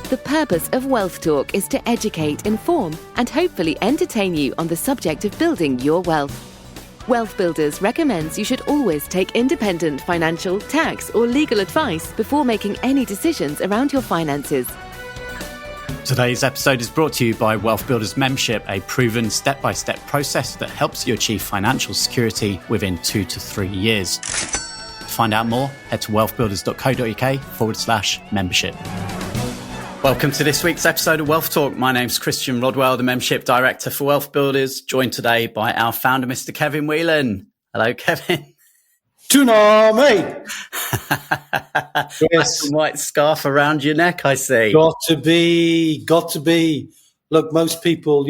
The purpose of Wealth Talk is to educate, inform, and hopefully entertain you on the subject of building your wealth. Wealth Builders recommends you should always take independent financial, tax, or legal advice before making any decisions around your finances. Today's episode is brought to you by Wealth Builders Membership, a proven step-by-step process that helps you achieve financial security within 2 to 3 years. To find out more, head to wealthbuilders.co.uk/membership. Welcome to this week's episode of Wealth Talk. My name's Christian Rodwell, the Membership Director for Wealth Builders, joined today by our founder, Mr. Kevin Whelan. Hello, Kevin. Tuna, mate. Yes. Black and white scarf around your neck, I see. Got to be. Look, most people,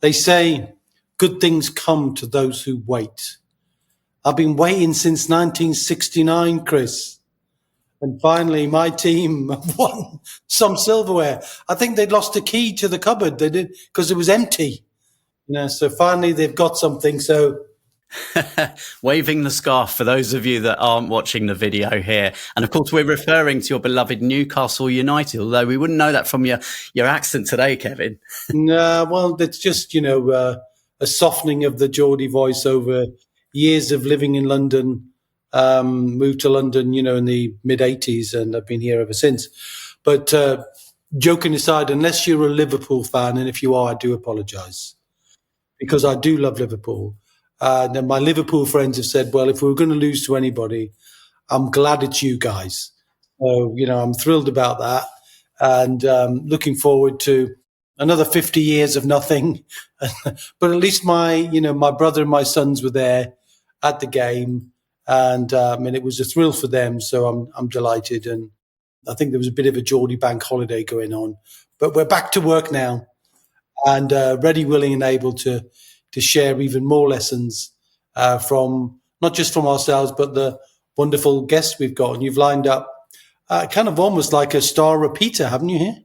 they say good things come to those who wait. I've been waiting since 1969, Chris. And finally, my team won some silverware. I think they'd lost a key to the cupboard. They did, because it was empty. So finally they've got something. So waving the scarf for those of you that aren't watching the video here. And of course, we're referring to your beloved Newcastle United, although we wouldn't know that from your accent today, Kevin. No, well, it's just, a softening of the Geordie voice over years of living in London. Moved to London, in the mid-80s, and I've been here ever since. But joking aside, unless you're a Liverpool fan, and if you are, I do apologise, because I do love Liverpool. And my Liverpool friends have said, well, if we were going to lose to anybody, I'm glad it's you guys. So, I'm thrilled about that, and looking forward to another 50 years of nothing. But at least my brother and my sons were there at the game. And it was a thrill for them, so I'm delighted. And I think there was a bit of a Geordie bank holiday going on, but we're back to work now, and ready, willing, and able to share even more lessons from not just from ourselves, but the wonderful guests we've got. And you've lined up kind of almost like a star repeater, haven't you here?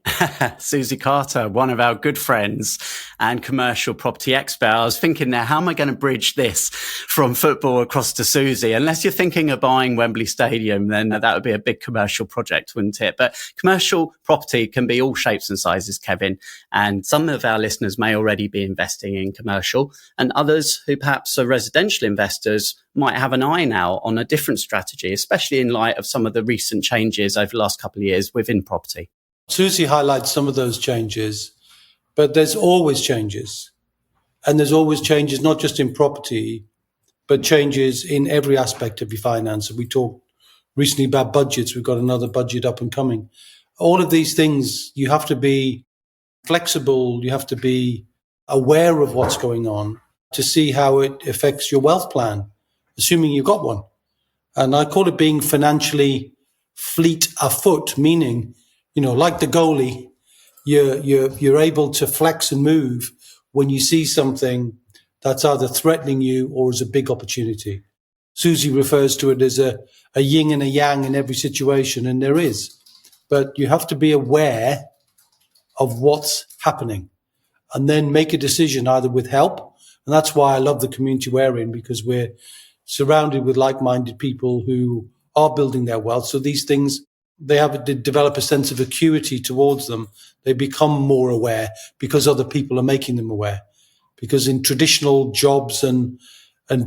Suzi Carter, one of our good friends and commercial property expert. I was thinking there, how am I going to bridge this from football across to Suzi? Unless you're thinking of buying Wembley Stadium, then that would be a big commercial project, wouldn't it? But commercial property can be all shapes and sizes, Kevin. And some of our listeners may already be investing in commercial, and others who perhaps are residential investors might have an eye now on a different strategy, especially in light of some of the recent changes over the last couple of years within property. Suzi highlights some of those changes, but there's always changes. And there's always changes, not just in property, but changes in every aspect of your finance. We talked recently about budgets. We've got another budget up and coming. All of these things, you have to be flexible. You have to be aware of what's going on to see how it affects your wealth plan, assuming you've got one. And I call it being financially fleet afoot, meaning, like the goalie, you're able to flex and move when you see something that's either threatening you or is a big opportunity. Suzi refers to it as a yin and a yang in every situation, and there is. But you have to be aware of what's happening and then make a decision either with help. And that's why I love the community we're in, because we're surrounded with like-minded people who are building their wealth. So these things, they develop a sense of acuity towards them. They become more aware because other people are making them aware. Because in traditional jobs and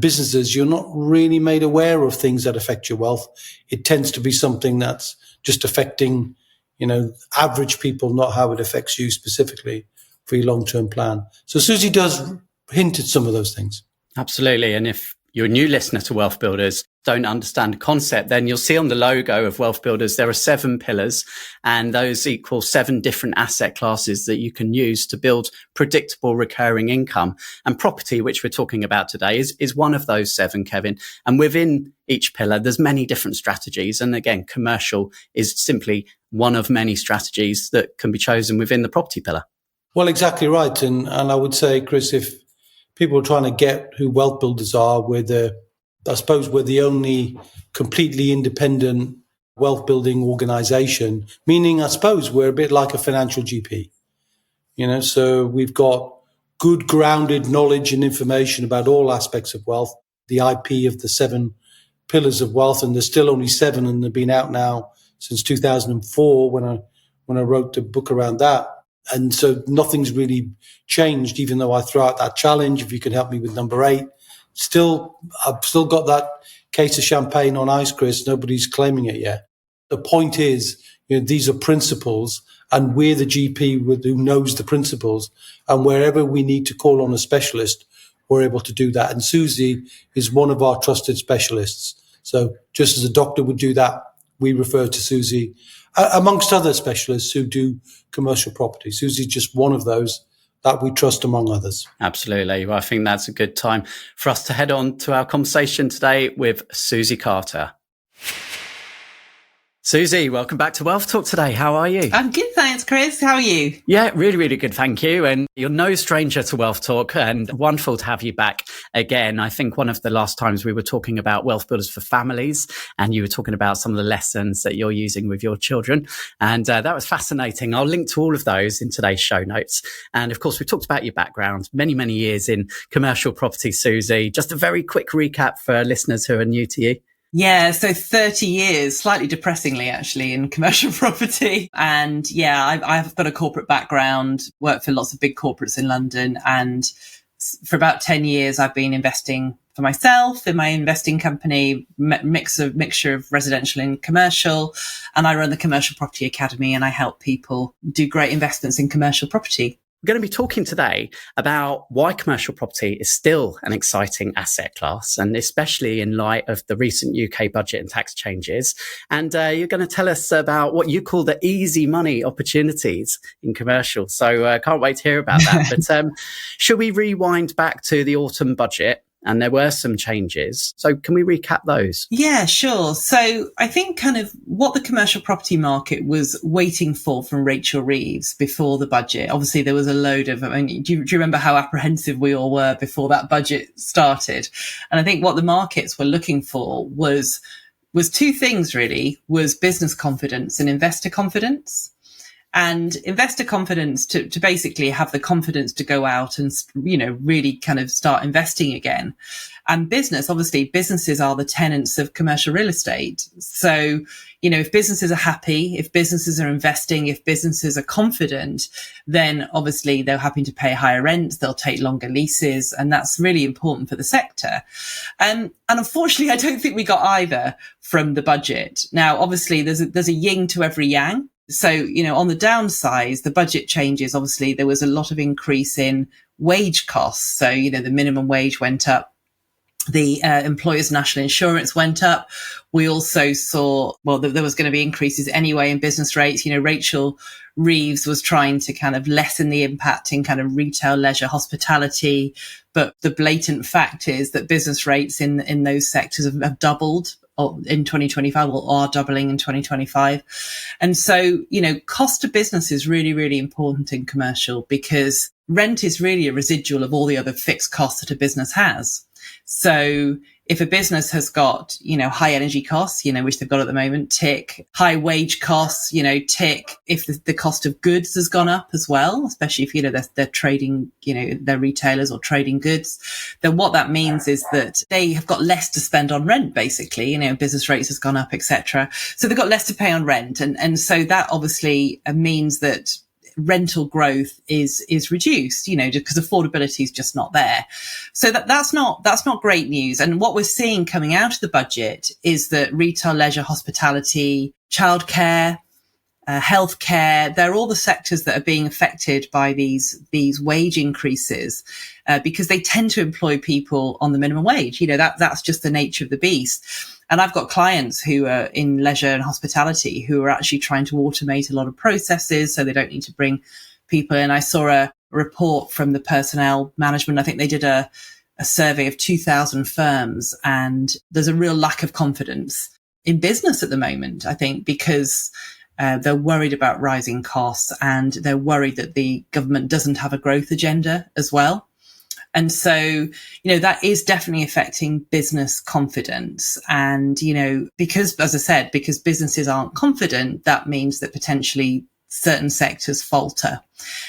businesses, you're not really made aware of things that affect your wealth. It tends to be something that's just affecting, average people, not how it affects you specifically for your long-term plan. So Suzi does hint at some of those things. Absolutely. And if you're a new listener to Wealth Builders, don't understand the concept, then you'll see on the logo of Wealth Builders, there are 7 pillars, and those equal 7 different asset classes that you can use to build predictable recurring income. And property, which we're talking about today, is one of those 7, Kevin. And within each pillar, there's many different strategies. And again, commercial is simply one of many strategies that can be chosen within the property pillar. Well, exactly right. And I would say, Chris, if people are trying to get who Wealth Builders are, I suppose we're the only completely independent wealth building organization, meaning I suppose we're a bit like a financial GP. So we've got good grounded knowledge and information about all aspects of wealth, the IP of the 7 pillars of wealth, and there's still only 7, and they've been out now since 2004 when I when I wrote the book around that. And so nothing's really changed, even though I throw out that challenge. If you can help me with number 8, I've still got that case of champagne on ice, Chris. Nobody's claiming it yet. The point is, these are principles, and we're the GP who knows the principles. And wherever we need to call on a specialist, we're able to do that. And Suzi is one of our trusted specialists. So just as a doctor would do that, we refer to Suzi, amongst other specialists who do commercial property. Suzi's just one of those that we trust among others. Absolutely. Well, I think that's a good time for us to head on to our conversation today with Suzi Carter. Suzi, welcome back to Wealth Talk today. How are you? I'm good, thanks, Chris. How are you? Yeah, really, really good. Thank you. And you're no stranger to Wealth Talk, and wonderful to have you back again. I think one of the last times we were talking about Wealth Builders for families, and you were talking about some of the lessons that you're using with your children. And that was fascinating. I'll link to all of those in today's show notes. And of course, we talked about your background, many, many years in commercial property, Suzi. Just a very quick recap for listeners who are new to you. Yeah, so 30 years, slightly depressingly, actually, in commercial property. And yeah, I've got a corporate background, worked for lots of big corporates in London. And for about 10 years, I've been investing for myself in my investing company, mixture of residential and commercial. And I run the Commercial Property Academy, and I help people do great investments in commercial property. We're going to be talking today about why commercial property is still an exciting asset class, and especially in light of the recent UK budget and tax changes. And you're going to tell us about what you call the easy money opportunities in commercial. So can't wait to hear about that. But should we rewind back to the autumn budget? And there were some changes. So can we recap those? Yeah, sure. So I think kind of what the commercial property market was waiting for from Rachel Reeves before the budget. Obviously, there was a load of, do you remember how apprehensive we all were before that budget started? And I think what the markets were looking for was two things really, was business confidence and investor confidence. And investor confidence to basically have the confidence to go out and, really kind of start investing again. And obviously businesses are the tenants of commercial real estate. So, if businesses are happy, if businesses are investing, if businesses are confident, then obviously they're happy to pay higher rents, they'll take longer leases, and that's really important for the sector. And unfortunately, I don't think we got either from the budget. Now, obviously there's a yin to every yang. So, on the downside, the budget changes, obviously there was a lot of increase in wage costs. So, the minimum wage went up. The employers' national insurance went up. We also saw, there was going to be increases anyway in business rates. Rachel Reeves was trying to kind of lessen the impact in kind of retail, leisure, hospitality. But the blatant fact is that business rates in those sectors have doubled in 2025, or are doubling in 2025. And so, cost of business is really, really important in commercial, because rent is really a residual of all the other fixed costs that a business has. So if a business has got, high energy costs, which they've got at the moment, tick, high wage costs, tick, if the cost of goods has gone up as well, especially if, they're trading, they're retailers or trading goods, then what that means is that they have got less to spend on rent, basically, business rates has gone up, etc. So they've got less to pay on rent. And so that obviously means that rental growth is reduced, because affordability is just not there. So that's not great news. And what we're seeing coming out of the budget is that retail, leisure, hospitality, childcare, healthcare, they're all the sectors that are being affected by these wage increases, because they tend to employ people on the minimum wage. That's just the nature of the beast. And I've got clients who are in leisure and hospitality who are actually trying to automate a lot of processes so they don't need to bring people in. I saw a report from the personnel management. I think they did a survey of 2,000 firms, and there's a real lack of confidence in business at the moment, I think, because they're worried about rising costs, and they're worried that the government doesn't have a growth agenda as well. And so, that is definitely affecting business confidence. And, because, as I said, because businesses aren't confident, that means that potentially certain sectors falter.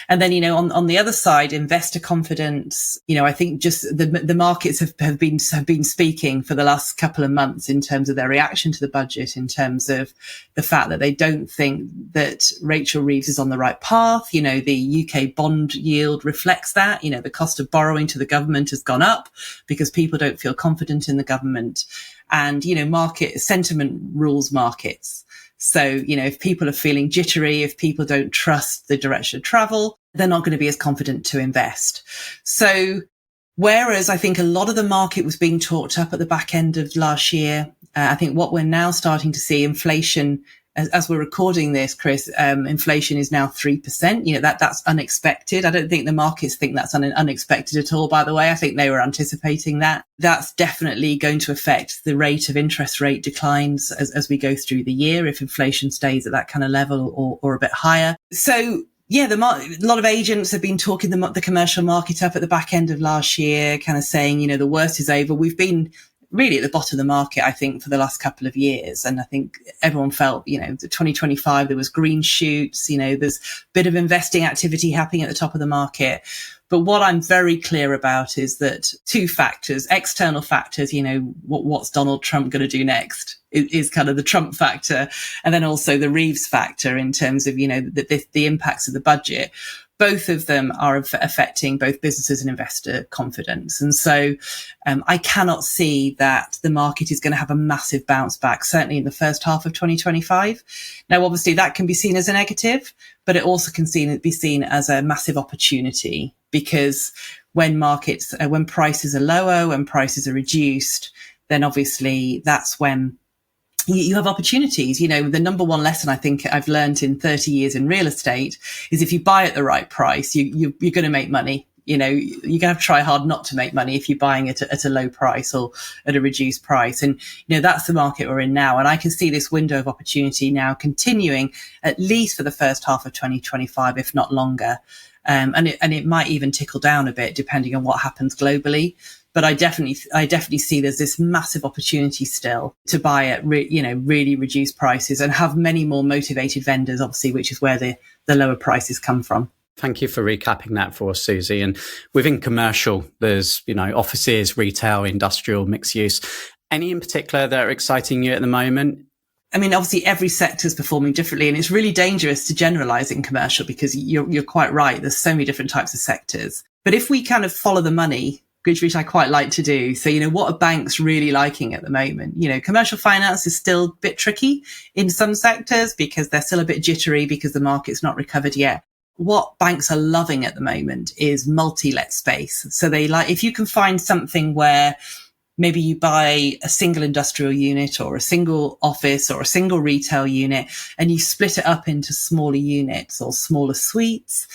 And then, on the other side, investor confidence, I think just the markets have been speaking for the last couple of months in terms of their reaction to the budget, in terms of the fact that they don't think that Rachel Reeves is on the right path. The UK bond yield reflects that. The cost of borrowing to the government has gone up because people don't feel confident in the government. And, market sentiment rules markets. So, if people are feeling jittery, if people don't trust the direction of travel, they're not going to be as confident to invest. So, whereas I think a lot of the market was being talked up at the back end of last year, I think what we're now starting to see, inflation, as we're recording this, Chris, inflation is now 3%. That's unexpected. I don't think the markets think that's unexpected at all, by the way. I think they were anticipating that. That's definitely going to affect the rate of interest rate declines as we go through the year, if inflation stays at that kind of level or a bit higher. So, yeah, a lot of agents have been talking the commercial market up at the back end of last year, kind of saying, the worst is over. We've been really at the bottom of the market, I think, for the last couple of years. And I think everyone felt, 2025, there was green shoots, there's a bit of investing activity happening at the top of the market. But what I'm very clear about is that two factors, external factors, what's Donald Trump going to do next is kind of the Trump factor. And then also the Reeves factor in terms of, the impacts of the budget. Both of them are affecting both businesses and investor confidence. And so I cannot see that the market is going to have a massive bounce back, certainly in the first half of 2025. Now, obviously, that can be seen as a negative, but it also can be seen as a massive opportunity, because when prices are lower, when prices are reduced, then obviously that's when you have opportunities. The number one lesson I think I've learned in 30 years in real estate is if you buy at the right price, you're going to make money. You're going to have to try hard not to make money if you're buying it at a low price or at a reduced price. And, that's the market we're in now. And I can see this window of opportunity now continuing at least for the first half of 2025, if not longer. And it might even tickle down a bit depending on what happens globally. But I definitely see there's this massive opportunity still to buy at really reduced prices and have many more motivated vendors, obviously, which is where the lower prices come from. Thank you for recapping that for us, Suzi. And within commercial, there's, offices, retail, industrial, mixed use. Any in particular that are exciting you at the moment? I mean, obviously every sector is performing differently, and it's really dangerous to generalize in commercial because you're quite right. There's so many different types of sectors. But if we kind of follow the money, which I quite like to do. So, what are banks really liking at the moment? Commercial finance is still a bit tricky in some sectors because they're still a bit jittery because the market's not recovered yet. What banks are loving at the moment is multi-let space. So if you can find something where maybe you buy a single industrial unit or a single office or a single retail unit and you split it up into smaller units or smaller suites,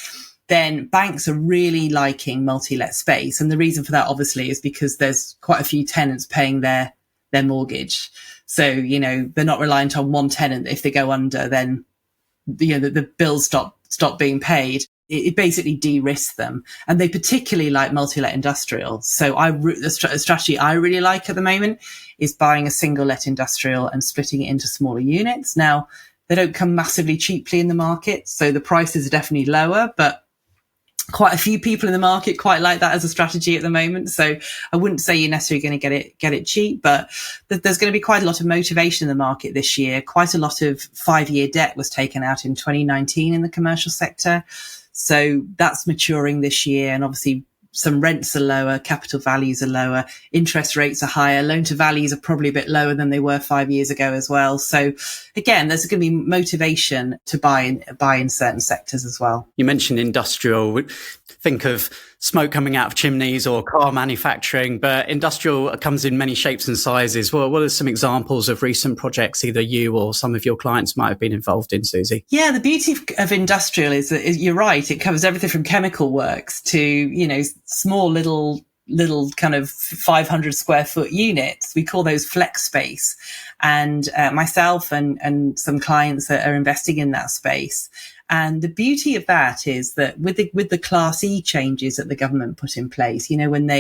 then banks are really liking multi-let space. And the reason for that, obviously, is because there's quite a few tenants paying their mortgage. So, they're not reliant on one tenant. If they go under, then, the bills stop being paid. It basically de-risks them. And they particularly like multi-let industrial. So the strategy I really like at the moment is buying a single let industrial and splitting it into smaller units. Now, they don't come massively cheaply in the market, so the prices are definitely lower, but quite a few people in the market quite like that as a strategy at the moment. So I wouldn't say you're necessarily going to get it cheap, but there's going to be quite a lot of motivation in the market this year. Quite a lot of 5-year debt was taken out in 2019 in the commercial sector. So that's maturing this year. And obviously some rents are lower, capital values are lower, interest rates are higher, loan to values are probably a bit lower than they were 5 years ago as well. So again, there's going to be motivation to buy in certain sectors as well. You mentioned industrial. Think of smoke coming out of chimneys or car manufacturing, but industrial comes in many shapes and sizes. Well, what are some examples of recent projects either you or some of your clients might have been involved in, Suzi? Yeah, the beauty of industrial is that you're right. It covers everything from chemical works to, small little kind of 500 square foot units. We call those flex space. And myself and some clients that are investing in that space And the beauty of that is that with the Class E changes that the government put in place, when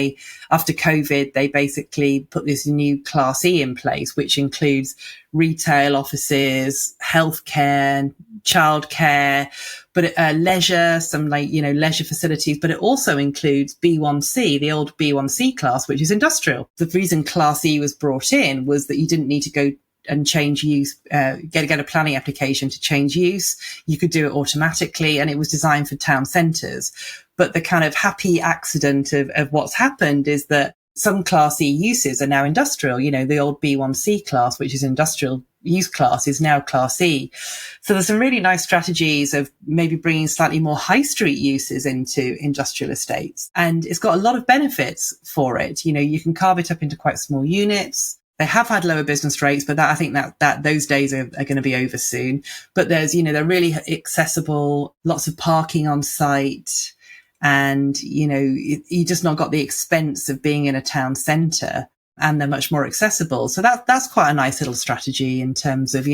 after COVID, they basically put this new Class E in place, which includes retail, offices, healthcare, childcare, but leisure, some leisure facilities, but it also includes B1C, the old B1C class, which is industrial. The reason Class E was brought in was that you didn't need to go and change use, get a planning application to change use. You could do it automatically, and it was designed for town centres. But the kind of happy accident of what's happened is that some Class E uses are now industrial. The old B1C class, which is industrial use class, is now Class E. So there's some really nice strategies of maybe bringing slightly more high street uses into industrial estates. And it's got a lot of benefits for it. You can carve it up into quite small units. They have had lower business rates, but I think that those days are going to be over soon. But there's, they're really accessible, lots of parking on site. And, you just not got the expense of being in a town centre, and they're much more accessible. So that's quite a nice little strategy in terms of,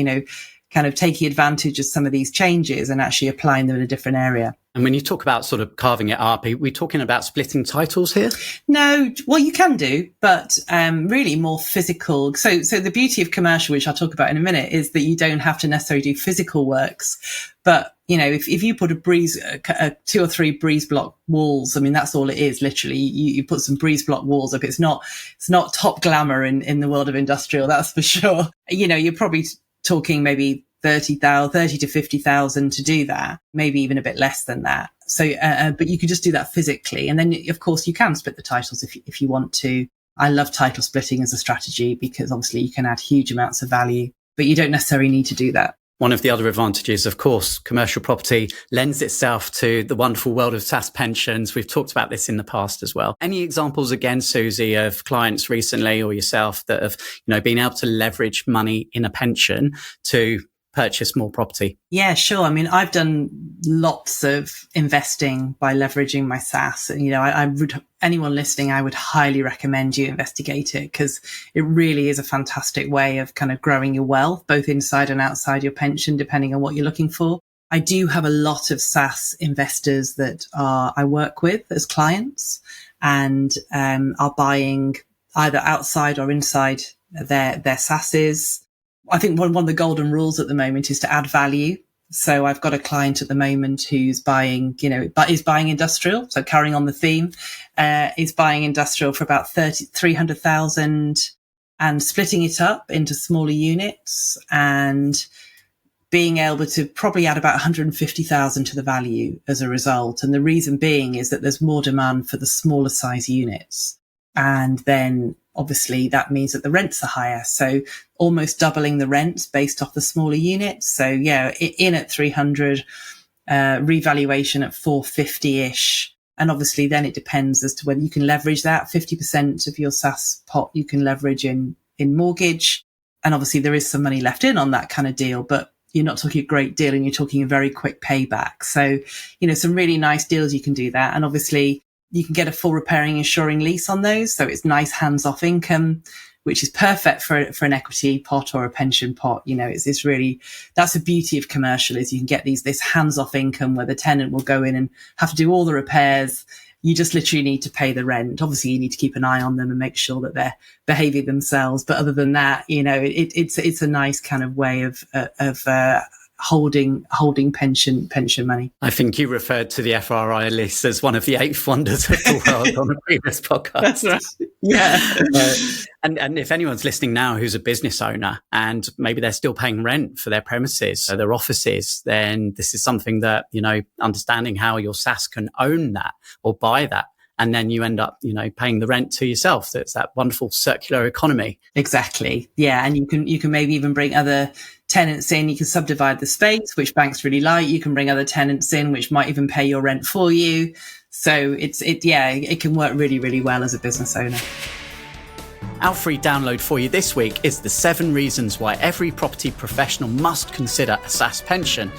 kind of taking advantage of some of these changes and actually applying them in a different area. And when you talk about sort of carving it up, are we talking about splitting titles here? No, well, you can do, but really more physical. So the beauty of commercial, which I'll talk about in a minute, is that you don't have to necessarily do physical works. But, if you put a 2 or 3 breeze block walls, that's all it is, literally. You put some breeze block walls up. It's not top glamour in the world of industrial, that's for sure. You're probably talking maybe 30 to 50,000 to do that, maybe even a bit less than that. So, but you could just do that physically. And then, of course, you can split the titles if you want to. I love title splitting as a strategy because obviously you can add huge amounts of value, but you don't necessarily need to do that. One of the other advantages, of course, commercial property lends itself to the wonderful world of SSAS pensions. We've talked about this in the past as well. Any examples again, Suzi, of clients recently or yourself that have, been able to leverage money in a pension to purchase more property? Yeah, sure. I've done lots of investing by leveraging my SSAS. And, anyone listening, I would highly recommend you investigate it because it really is a fantastic way of kind of growing your wealth, both inside and outside your pension, depending on what you're looking for. I do have a lot of SSAS investors that I work with as clients and are buying either outside or inside their SSASs. I think one of the golden rules at the moment is to add value. So I've got a client at the moment who's buying, is buying industrial. So carrying on the theme, is buying industrial for about 300,000 and splitting it up into smaller units and being able to probably add about 150,000 to the value as a result. And the reason being is that there's more demand for the smaller size units. And then obviously that means that the rents are higher. So almost doubling the rents based off the smaller units. So yeah, in at 300, revaluation at 450-ish. And obviously then it depends as to whether you can leverage that. 50% of your SSAS pot you can leverage in mortgage. And obviously there is some money left in on that kind of deal, but you're not talking a great deal and you're talking a very quick payback. So, some really nice deals you can do that. And obviously you can get a full repairing insuring lease on those. So it's nice hands-off income, which is perfect for an equity pot or a pension pot. It's really, that's the beauty of commercial is you can get this hands-off income where the tenant will go in and have to do all the repairs. You just literally need to pay the rent. Obviously you need to keep an eye on them and make sure that they're behaving themselves. But other than that, it's a nice kind of way of holding pension money. I think you referred to the FRI list as one of the 8 wonders of the world on a previous podcast. That's right. Yeah. And if anyone's listening now who's a business owner and maybe they're still paying rent for their premises, so their offices, then this is something that, understanding how your SSAS can own that or buy that. And then you end up, paying the rent to yourself. That's that wonderful circular economy. Exactly. Yeah. And you can maybe even bring other tenants in. You can subdivide the space, which banks really like. You can bring other tenants in, which might even pay your rent for you. So it can work really, really well as a business owner. Our free download for you this week is the 7 reasons why every property professional must consider a SSAS pension,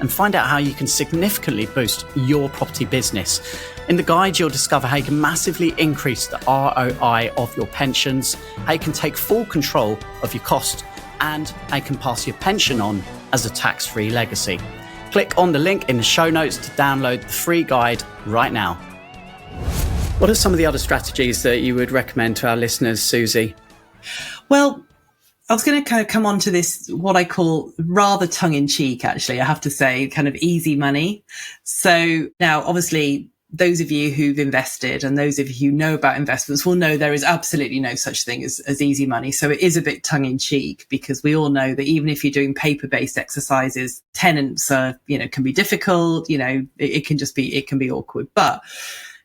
and find out how you can significantly boost your property business. In the guide, you'll discover how you can massively increase the ROI of your pensions, how you can take full control of your cost, and how you can pass your pension on as a tax-free legacy. Click on the link in the show notes to download the free guide right now. What are some of the other strategies that you would recommend to our listeners, Suzi? Well, I was going to kind of come on to this, what I call rather tongue-in-cheek, actually, I have to say, kind of easy money. So now, obviously, those of you who've invested and those of you who know about investments will know there is absolutely no such thing as easy money. So it is a bit tongue-in-cheek, because we all know that even if you're doing paper-based exercises, tenants are, can be difficult, it can be awkward. But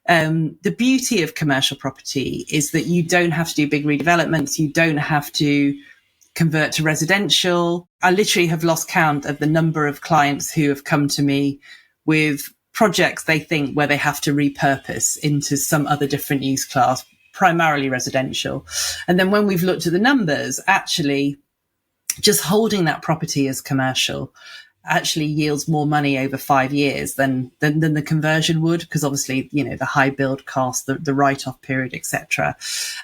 the beauty of commercial property is that you don't have to do big redevelopments. You don't have to convert to residential. I literally have lost count of the number of clients who have come to me with projects they think where they have to repurpose into some other different use class, primarily residential. And then when we've looked at the numbers, actually just holding that property as commercial actually yields more money over 5 years than the conversion would, because obviously, the high build cost, the write-off period, etc.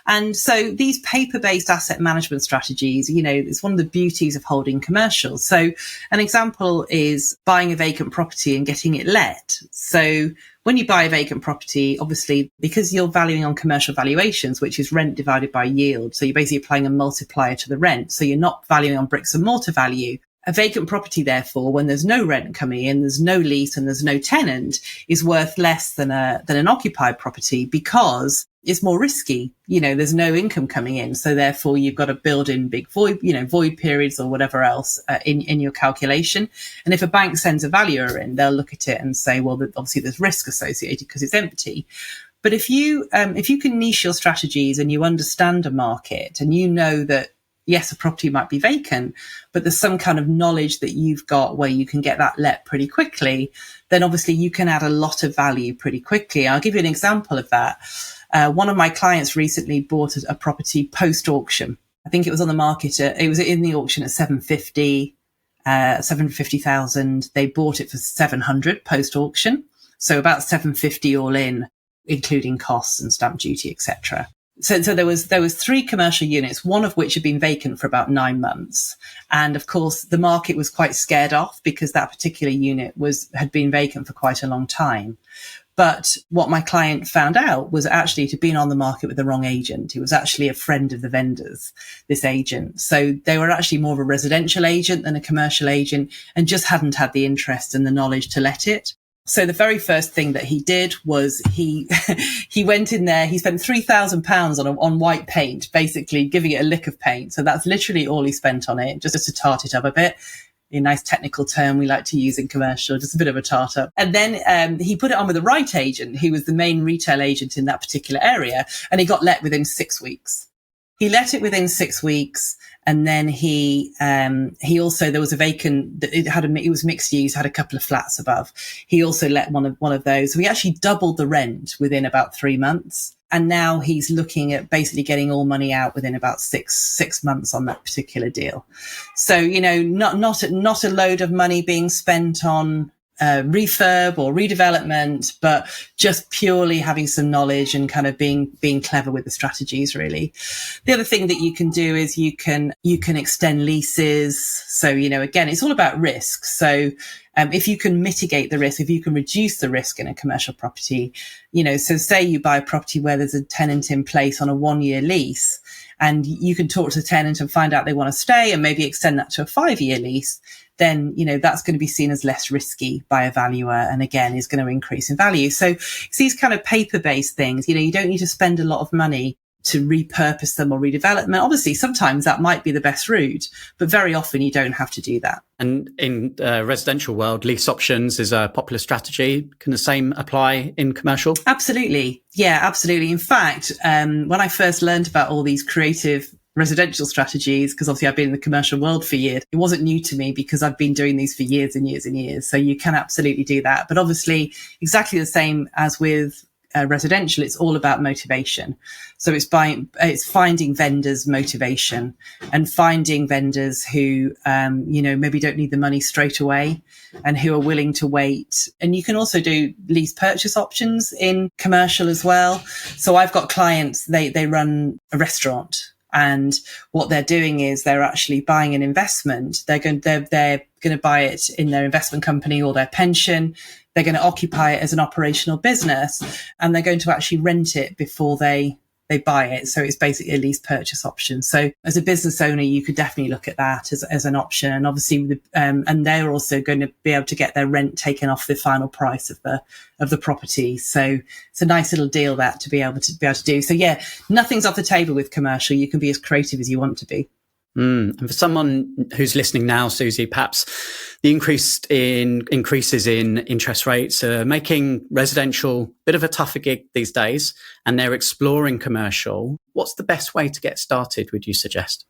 And so these paper-based asset management strategies, it's one of the beauties of holding commercial. So an example is buying a vacant property and getting it let. So when you buy a vacant property, obviously, because you're valuing on commercial valuations, which is rent divided by yield, so you're basically applying a multiplier to the rent. So you're not valuing on bricks and mortar value. A vacant property, therefore, when there's no rent coming in, there's no lease and there's no tenant, is worth less than an occupied property, because it's more risky. There's no income coming in. So therefore you've got to build in big void periods or whatever else in your calculation. And if a bank sends a valuer in, they'll look at it and say, well, obviously there's risk associated because it's empty. But if you can niche your strategies and you understand a market and you know that, yes, a property might be vacant, but there's some kind of knowledge that you've got where you can get that let pretty quickly, then obviously you can add a lot of value pretty quickly. I'll give you an example of that. One of my clients recently bought a property post-auction. I think it was on the market. It was in the auction at 750,000. They bought it for 700 post-auction. So about 750 all in, including costs and stamp duty, etc. So there was 3 commercial units, one of which had been vacant for about 9 months. And of course, the market was quite scared off because that particular unit had been vacant for quite a long time. But what my client found out was actually to been on the market with the wrong agent. He was actually a friend of the vendors, this agent. So they were actually more of a residential agent than a commercial agent, and just hadn't had the interest and the knowledge to let it. So the very first thing that he did was he went in there, he spent £3,000 on white paint, basically giving it a lick of paint. So that's literally all he spent on it, just to tart it up a bit. A nice technical term we like to use in commercial, just a bit of a tart up. And then he put it on with the right agent, who was the main retail agent in that particular area, and he got let within 6 weeks. He let it within 6 weeks. And then he also, there was a vacant, it was mixed use, had a couple of flats above. He also let one of those. So he actually doubled the rent within about 3 months. And now he's looking at basically getting all money out within about six months on that particular deal. So, not a load of money being spent on refurb or redevelopment, but just purely having some knowledge and kind of being clever with the strategies, really. The other thing that you can do is you can extend leases. So, again, it's all about risk. So, if you can mitigate the risk, if you can reduce the risk in a commercial property, so say you buy a property where there's a tenant in place on a 1-year lease, and you can talk to the tenant and find out they want to stay and maybe extend that to a 5-year lease, then, that's going to be seen as less risky by a valuer, and again, is going to increase in value. So it's these kind of paper-based things, you don't need to spend a lot of money to repurpose them or redevelopment. Obviously, sometimes that might be the best route, but very often you don't have to do that. And in the residential world, lease options is a popular strategy. Can the same apply in commercial? Absolutely. Yeah, absolutely. In fact, when I first learned about all these creative residential strategies, because obviously I've been in the commercial world for years, it wasn't new to me because I've been doing these for years and years and years. So you can absolutely do that. But obviously, exactly the same as with residential, it's all about motivation. So it's finding vendors' motivation and finding vendors who, maybe don't need the money straight away and who are willing to wait. And you can also do lease purchase options in commercial as well. So I've got clients, they run a restaurant, and what they're doing is they're actually buying an investment. They're going to buy it in their investment company or their pension. They're going to occupy it as an operational business, and they're going to actually rent it before they buy it. So it's basically a lease purchase option. So as a business owner, you could definitely look at that as an option. And obviously, and they're also going to be able to get their rent taken off the final price of the property. So it's a nice little deal that to be able to do. So yeah, nothing's off the table with commercial. You can be as creative as you want to be. And for someone who's listening now, Suzi, perhaps the increases in interest rates are making residential a bit of a tougher gig these days, and they're exploring commercial. What's the best way to get started, would you suggest?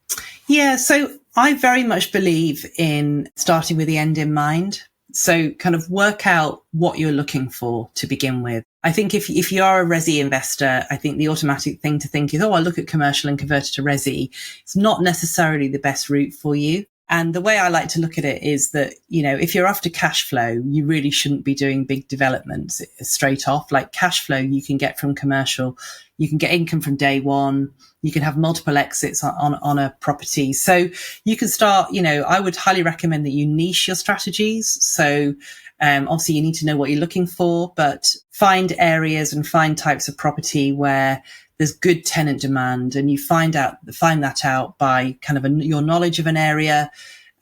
Yeah, so I very much believe in starting with the end in mind. So kind of work out what you're looking for to begin with. I think if you are a resi investor, I think the automatic thing to think is, I'll look at commercial and convert it to resi. It's not necessarily the best route for you. And the way I like to look at it is that, if you're after cash flow, you really shouldn't be doing big developments straight off. Like cash flow you can get from commercial. You can get income from day one. You can have multiple exits on a property. So you can start, I would highly recommend that you niche your strategies. So obviously you need to know what you're looking for, but find areas and find types of property where there's good tenant demand, and you find that out by kind of your knowledge of an area.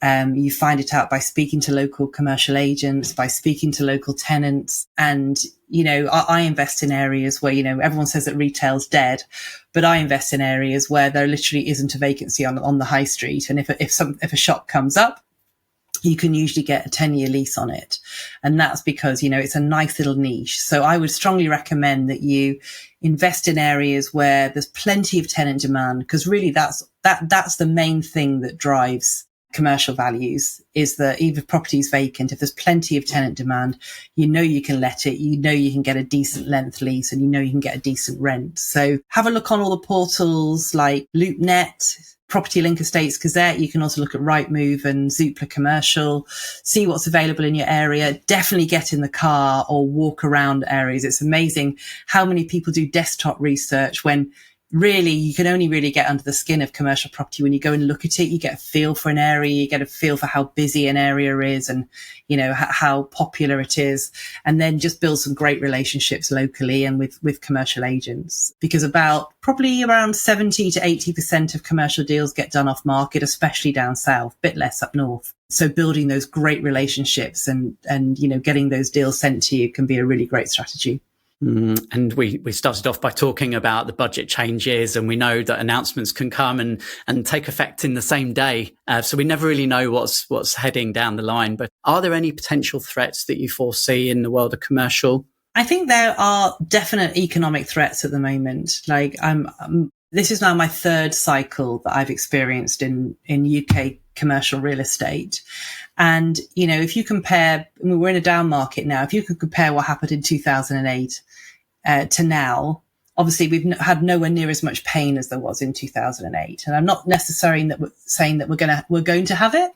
You find it out by speaking to local commercial agents, by speaking to local tenants. And, I invest in areas where, everyone says that retail's dead, but I invest in areas where there literally isn't a vacancy on the high street. And if a shop comes up, you can usually get a 10-year lease on it. And that's because, it's a nice little niche. So I would strongly recommend that you invest in areas where there's plenty of tenant demand, because really that's the main thing that drives commercial values, is that even if property is vacant, if there's plenty of tenant demand, you can let it, you can get a decent length lease, and you can get a decent rent. So have a look on all the portals like LoopNet, Property Link Estates Gazette. You can also look at Rightmove and Zoopla Commercial, see what's available in your area. Definitely get in the car or walk around areas. It's amazing how many people do desktop research when really you can only really get under the skin of commercial property when you go and look at it. You get a feel for an area, you get a feel for how busy an area is, and how popular it is, and then just build some great relationships locally and with commercial agents, because probably around 70 to 80% of commercial deals get done off market, especially down south, a bit less up north. So building those great relationships and getting those deals sent to you can be a really great strategy. And we started off by talking about the budget changes, and we know that announcements can come and take effect in the same day. So we never really know what's heading down the line. But are there any potential threats that you foresee in the world of commercial? I think there are definite economic threats at the moment. Like this is now my third cycle that I've experienced in UK commercial real estate. And, if you compare, we're in a down market now, if you could compare what happened in 2008 to now, obviously we've had nowhere near as much pain as there was in 2008. And I'm not necessarily saying that we're going to have it,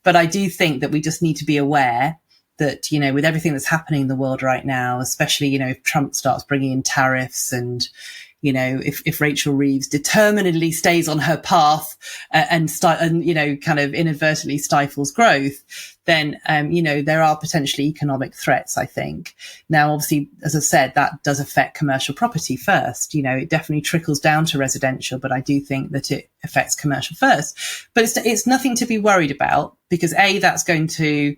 but I do think that we just need to be aware that, with everything that's happening in the world right now, especially, if Trump starts bringing in tariffs and, if Rachel Reeves determinedly stays on her path and kind of inadvertently stifles growth, then, there are potentially economic threats, I think. Now, obviously, as I said, that does affect commercial property first. It definitely trickles down to residential, but I do think that it affects commercial first. But it's nothing to be worried about, because that's going to,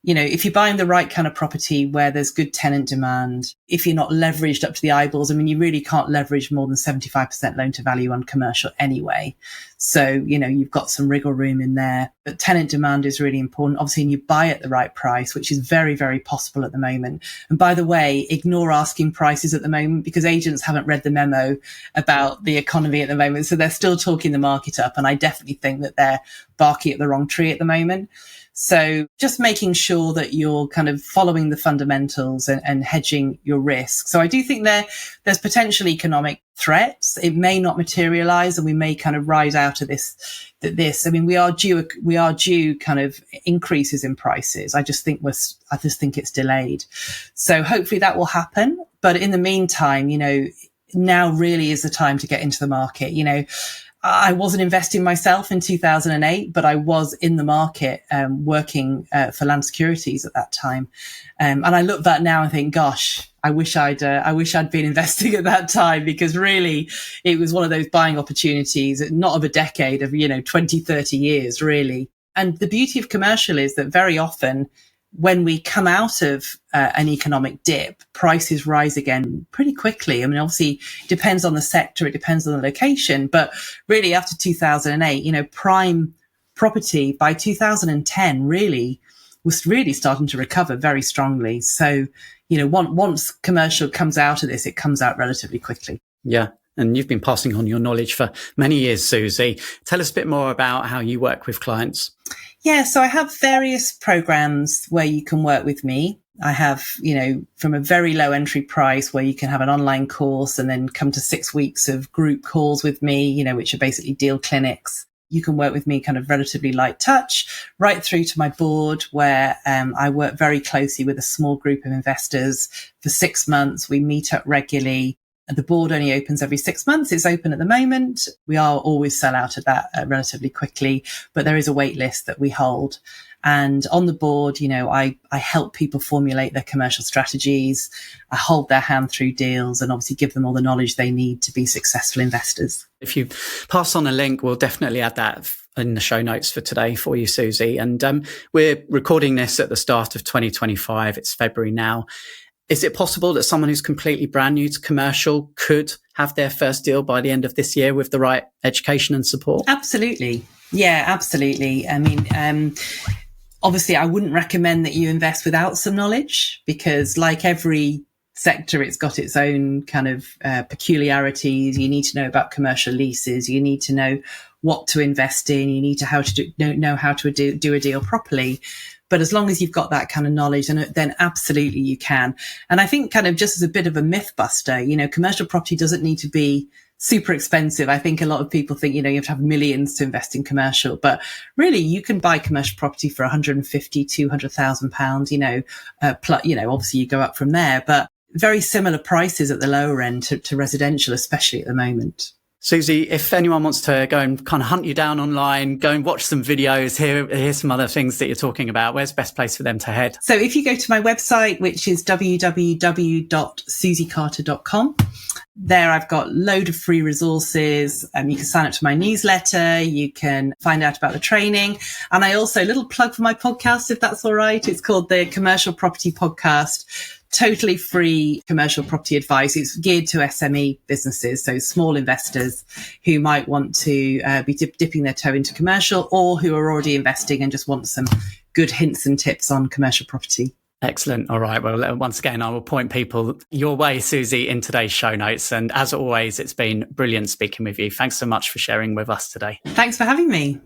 if you're buying the right kind of property where there's good tenant demand, if you're not leveraged up to the eyeballs, you really can't leverage more than 75% loan to value on commercial anyway. So, you've got some wriggle room in there, but tenant demand is really important. Obviously, and you buy at the right price, which is very, very possible at the moment. And by the way, ignore asking prices at the moment, because agents haven't read the memo about the economy at the moment. So they're still talking the market up. And I definitely think that they're barking at the wrong tree at the moment. So just making sure that you're kind of following the fundamentals and hedging your risk. So I do think there's potential economic threats. It may not materialize, and we may kind of ride out of this. We are due kind of increases in prices. I just think it's delayed. So hopefully that will happen. But in the meantime, now really is the time to get into the market. I wasn't investing myself in 2008, but I was in the market working for Land Securities at that time. And I look back now and think, gosh, I wish I'd been investing at that time, because really it was one of those buying opportunities, not of a decade, of, 20, 30 years, really. And the beauty of commercial is that very often when we come out of an economic dip, prices rise again pretty quickly. I mean, obviously, it depends on the sector, it depends on the location, but really after 2008, prime property by 2010 really was really starting to recover very strongly. So, once commercial comes out of this, it comes out relatively quickly. Yeah. And you've been passing on your knowledge for many years, Suzi. Tell us a bit more about how you work with clients. Yeah, so I have various programs where you can work with me. I have, from a very low entry price where you can have an online course and then come to 6 weeks of group calls with me, which are basically deal clinics. You can work with me kind of relatively light touch, right through to my board where I work very closely with a small group of investors for 6 months. We meet up regularly. The board only opens every 6 months. It's open at the moment. We are always sell out of that relatively quickly, but there is a wait list that we hold. And on the board, I help people formulate their commercial strategies. I hold their hand through deals and obviously give them all the knowledge they need to be successful investors. If you pass on a link, we'll definitely add that in the show notes for today for you, Suzi. And we're recording this at the start of 2025. It's February now. Is it possible that someone who's completely brand new to commercial could have their first deal by the end of this year with the right education and support? Absolutely. Yeah, absolutely. I mean, obviously, I wouldn't recommend that you invest without some knowledge, because like every sector, it's got its own kind of peculiarities. You need to know about commercial leases. You need to know what to invest in. You need to know how to do a deal properly. But as long as you've got that kind of knowledge, then absolutely you can. And I think kind of just as a bit of a myth buster, commercial property doesn't need to be super expensive. I think a lot of people think, you have to have millions to invest in commercial, but really you can buy commercial property for 150, 200,000 pounds, plus, obviously you go up from there, but very similar prices at the lower end to residential, especially at the moment. Suzi, if anyone wants to go and kind of hunt you down online, go and watch some videos, hear some other things that you're talking about, where's the best place for them to head? So if you go to my website, which is www.suzicarter.com, there I've got a load of free resources. You can sign up to my newsletter. You can find out about the training. And I also, a little plug for my podcast, if that's all right. It's called the Commercial Property Podcast. Totally free commercial property advice. It's geared to SME businesses, so small investors who might want to be dipping their toe into commercial, or who are already investing and just want some good hints and tips on commercial property. Excellent. All right. Well, once again, I will point people your way, Suzi, in today's show notes. And as always, it's been brilliant speaking with you. Thanks so much for sharing with us today. Thanks for having me.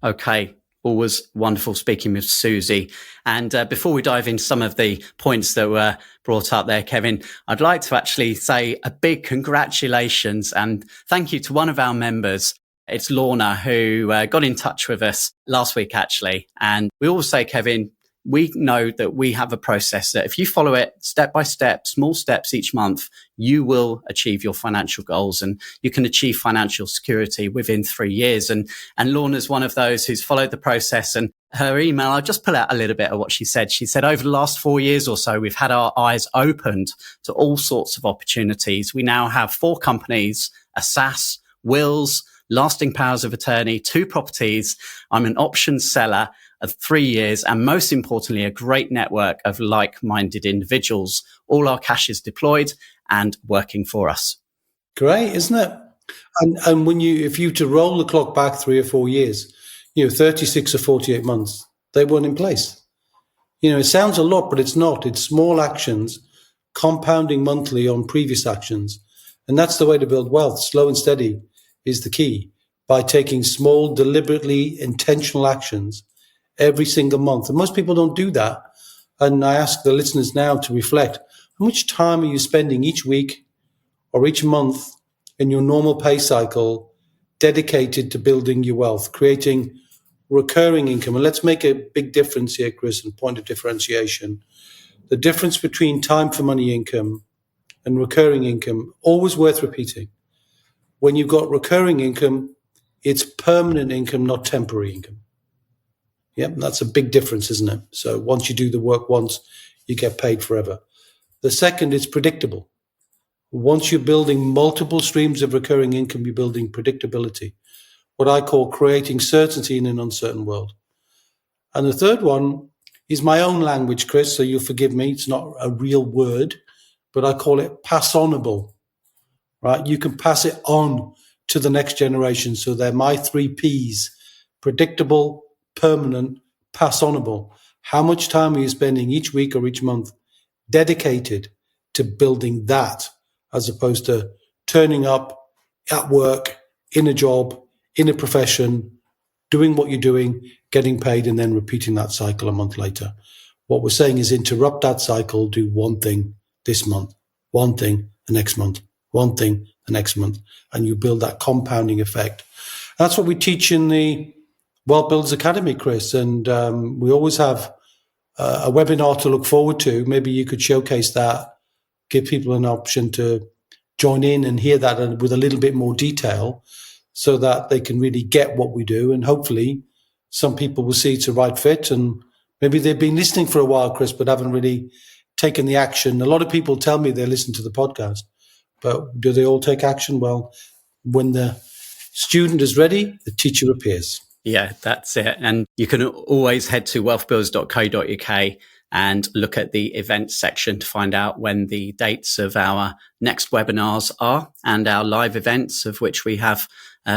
Okay. Always wonderful speaking with Suzi. And before we dive into some of the points that were brought up there, Kevin, I'd like to actually say a big congratulations and thank you to one of our members. It's Lorna, who got in touch with us last week, actually. And we always say, Kevin, we know that we have a process that if you follow it step by step, small steps each month, you will achieve your financial goals and you can achieve financial security within 3 years. And Lorna's one of those who's followed the process, and her email, I'll just pull out a little bit of what she said. She said, over the last 4 years or so, we've had our eyes opened to all sorts of opportunities. We now have 4 companies, a SaaS, wills, lasting powers of attorney, 2 properties. I'm an options seller of 3 years, and most importantly, a great network of like-minded individuals. All our cash is deployed and working for us. Great, isn't it? And when if you to roll the clock back 3 or 4 years, 36 or 48 months, they weren't in place. It sounds a lot, but it's not. It's small actions compounding monthly on previous actions. And that's the way to build wealth. Slow and steady is the key, by taking small, deliberately intentional actions every single month. And most people don't do that. And I ask the listeners now to reflect, how much time are you spending each week or each month in your normal pay cycle dedicated to building your wealth, creating recurring income? And let's make a big difference here, Chris, and point of differentiation. The difference between time for money income and recurring income, always worth repeating. When you've got recurring income, it's permanent income, not temporary income. Yep, that's a big difference, isn't it? So once you do the work once, you get paid forever. The second is predictable. Once you're building multiple streams of recurring income, you're building predictability, what I call creating certainty in an uncertain world. And the third one is my own language, Chris, so you'll forgive me. It's not a real word, but I call it pass-onable, right? You can pass it on to the next generation. So they're my 3 Ps: predictable, permanent, pass-onable. How much time are you spending each week or each month dedicated to building that, as opposed to turning up at work, in a job, in a profession, doing what you're doing, getting paid, and then repeating that cycle a month later? What we're saying is interrupt that cycle, do one thing this month, one thing the next month, one thing the next month, and you build that compounding effect. That's what we teach in the WealthBuilders Academy, Chris, and we always have a webinar to look forward to. Maybe you could showcase that, give people an option to join in and hear that with a little bit more detail so that they can really get what we do. And hopefully some people will see it's a right fit, and maybe they've been listening for a while, Chris, but haven't really taken the action. A lot of people tell me they listen to the podcast, but do they all take action? Well, when the student is ready, the teacher appears. Yeah, that's it. And you can always head to wealthbuilders.co.uk and look at the events section to find out when the dates of our next webinars are, and our live events, of which we have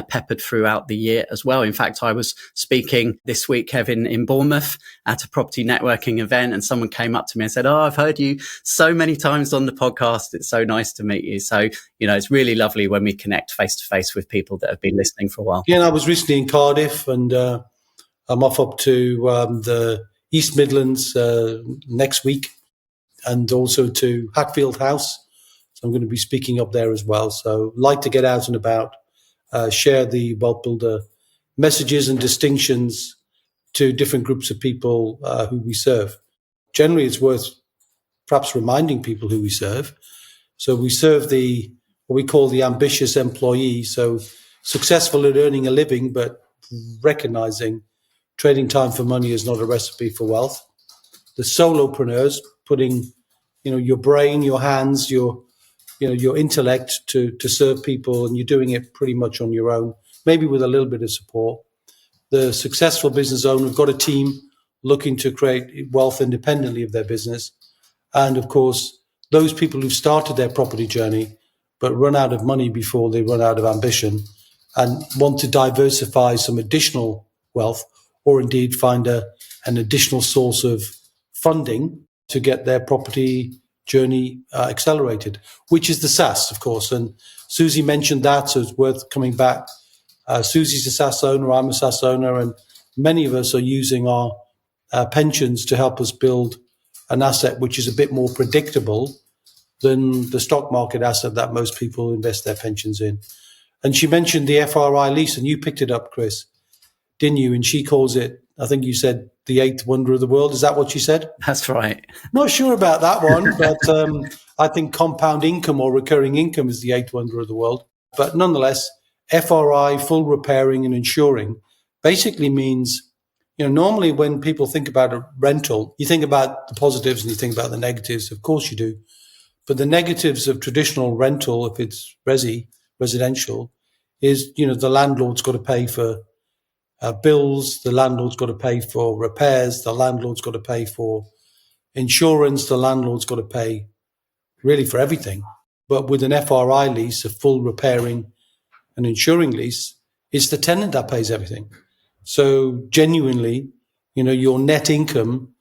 peppered throughout the year as well. In fact, I was speaking this week, Kevin, in Bournemouth at a property networking event, and someone came up to me and said, I've heard you so many times on the podcast. It's so nice to meet you. So, it's really lovely when we connect face to face with people that have been listening for a while. Yeah, and I was recently in Cardiff, and I'm off up to the East Midlands next week, and also to Hatfield House. So I'm going to be speaking up there as well. So like to get out and about, share the Wealth Builder messages and distinctions to different groups of people who we serve. Generally, it's worth perhaps reminding people who we serve. So we serve what we call the ambitious employee, so successful at earning a living, but recognizing trading time for money is not a recipe for wealth. The solopreneurs, putting, your brain, your hands, your intellect to serve people, and you're doing it pretty much on your own, maybe with a little bit of support. The successful business owner have got a team looking to create wealth independently of their business. And of course, those people who've started their property journey but run out of money before they run out of ambition and want to diversify some additional wealth, or indeed find an additional source of funding to get their property journey accelerated, which is the SSAS, of course. And Suzi mentioned that, so it's worth coming back. Suzi's a SSAS owner, I'm a SSAS owner, and many of us are using our pensions to help us build an asset which is a bit more predictable than the stock market asset that most people invest their pensions in. And she mentioned the FRI lease, and you picked it up, Chris, didn't you? And she calls it, I think you said, the 8th wonder of the world. Is that what she said? That's right. Not sure about that one, but I think compound income or recurring income is the 8th wonder of the world. But nonetheless, FRI, full repairing and insuring, basically means, normally when people think about a rental, you think about the positives and you think about the negatives. Of course you do. But the negatives of traditional rental, if it's residential, is, the landlord's got to pay for bills, the landlord's got to pay for repairs, the landlord's got to pay for insurance, the landlord's got to pay really for everything. But with an FRI lease, a full repairing and insuring lease, it's the tenant that pays everything. So genuinely, your net income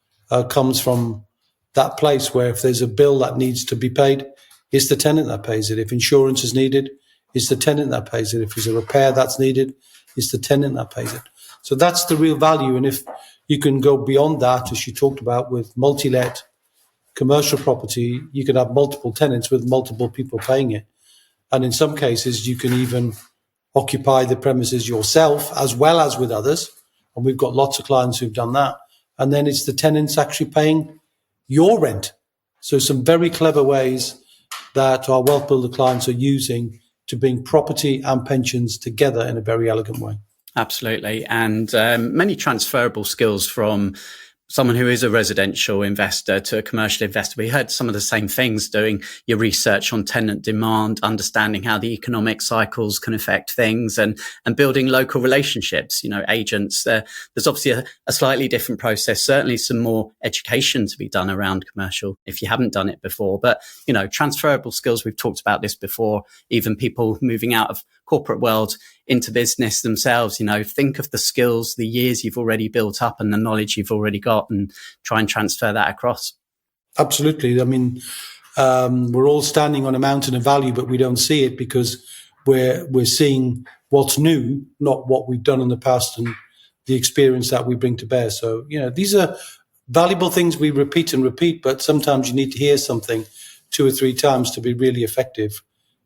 comes from that place where if there's a bill that needs to be paid, it's the tenant that pays it. If insurance is needed, it's the tenant that pays it. If there's a repair that's needed, it's the tenant that pays it. So that's the real value. And if you can go beyond that, as you talked about with multi-let commercial property, you can have multiple tenants with multiple people paying it. And in some cases, you can even occupy the premises yourself as well as with others. And we've got lots of clients who've done that. And then it's the tenants actually paying your rent. So some very clever ways that our Wealth Builder clients are using to bring property and pensions together in a very elegant way. Absolutely. And many transferable skills from someone who is a residential investor to a commercial investor. We heard some of the same things, doing your research on tenant demand, understanding how the economic cycles can affect things, and building local relationships, agents. There's obviously a slightly different process, certainly some more education to be done around commercial if you haven't done it before. But, transferable skills, we've talked about this before, even people moving out of corporate world into business themselves, think of the skills, the years you've already built up and the knowledge you've already got, and try and transfer that across. Absolutely. I mean, we're all standing on a mountain of value, but we don't see it because we're seeing what's new, not what we've done in the past and the experience that we bring to bear. So, these are valuable things we repeat and repeat, but sometimes you need to hear something 2 or 3 times to be really effective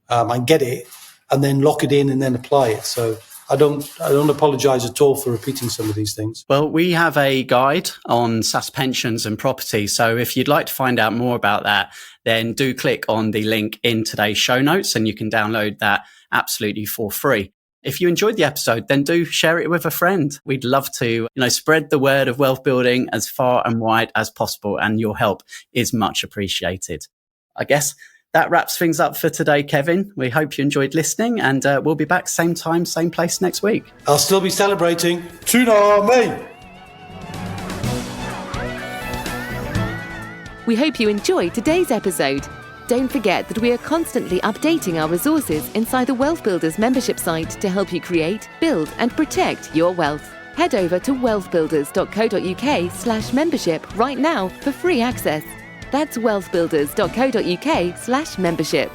and get it, and then lock it in and then apply it. So I don't apologize at all for repeating some of these things. Well, we have a guide on SSAS pensions and property. So if you'd like to find out more about that, then do click on the link in today's show notes and you can download that absolutely for free. If you enjoyed the episode, then do share it with a friend. We'd love to, spread the word of wealth building as far and wide as possible, and your help is much appreciated. I guess that wraps things up for today, Kevin. We hope you enjoyed listening, and we'll be back same time, same place next week. I'll still be celebrating. Tsunami! We hope you enjoyed today's episode. Don't forget that we are constantly updating our resources inside the Wealth Builders membership site to help you create, build, and protect your wealth. Head over to wealthbuilders.co.uk/membership right now for free access. That's wealthbuilders.co.uk/membership.